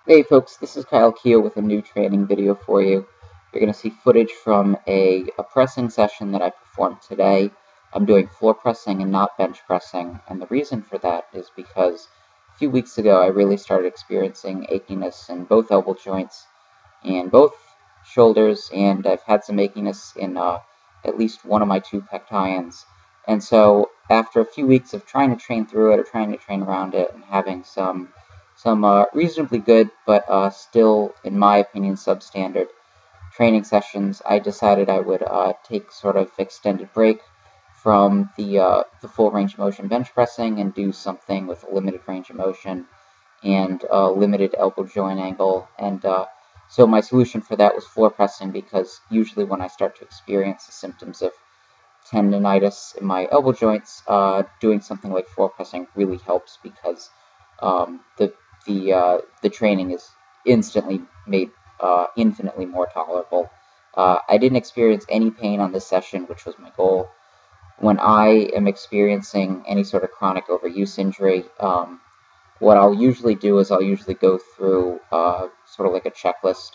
Hey folks, this is Keough with a new training video for you. You're going to see footage from a pressing session that I performed today. I'm doing floor pressing and not bench pressing, and the reason for that is because a few weeks ago I really started experiencing achiness in both elbow joints and both shoulders, and I've had some achiness in at least one of my two pections. And so after a few weeks of trying to train through it or trying to train around it and having some reasonably good, but still, in my opinion, substandard training sessions, I decided I would take sort of extended break from the full range of motion bench pressing and do something with a limited range of motion and limited elbow joint angle. And so my solution for that was floor pressing, because usually when I start to experience the symptoms of tendonitis in my elbow joints, doing something like floor pressing really helps, because the training is instantly made infinitely more tolerable. I didn't experience any pain on this session, which was my goal. When I am experiencing any sort of chronic overuse injury, what I'll usually do is I'll usually go through sort of like a checklist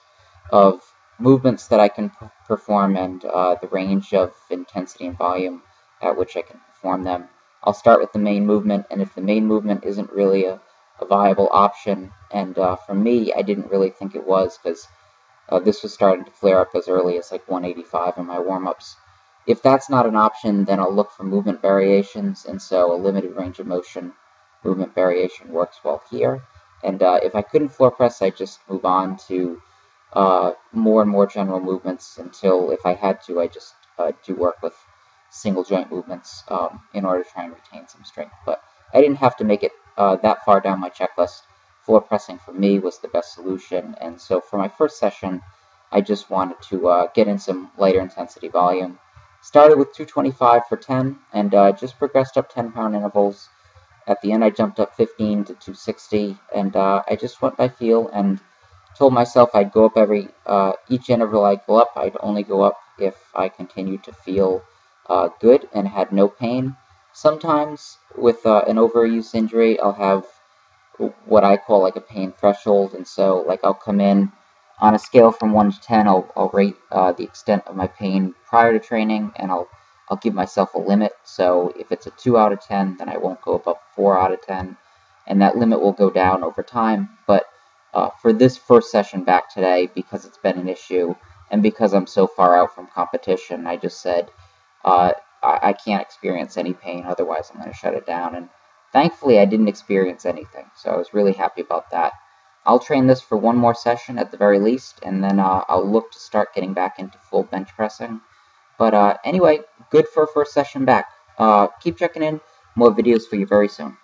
of movements that I can perform and the range of intensity and volume at which I can perform them. I'll start with the main movement, and if the main movement isn't really a viable option, and for me, I didn't really think it was, because this was starting to flare up as early as like 185 in my warm-ups. If that's not an option, then I'll look for movement variations, and so a limited range of motion movement variation works well here. And if I couldn't floor press, I'd just move on to more and more general movements until, if I had to, I just do work with single joint movements in order to try and retain some strength. But I didn't have to make it that far down my checklist. Floor pressing for me was the best solution, and so for my first session, I just wanted to get in some lighter intensity volume. Started with 225 for 10, and just progressed up 10-pound intervals. At the end, I jumped up 15 to 260, and I just went by feel and told myself I'd go up each interval I go up, I'd only go up if I continued to feel good and had no pain. Sometimes with an overuse injury, I'll have what I call like a pain threshold, and so like I'll come in on a scale from 1 to 10. I'll rate the extent of my pain prior to training, and I'll give myself a limit. So if it's a 2 out of 10, then I won't go above 4 out of 10, and that limit will go down over time. But for this first session back today, because it's been an issue and because I'm so far out from competition, I just said I can't experience any pain, otherwise I'm going to shut it down. And thankfully, I didn't experience anything, so I was really happy about that. I'll train this for one more session at the very least, and then I'll look to start getting back into full bench pressing. But anyway, good for a first session back. Keep checking in. More videos for you very soon.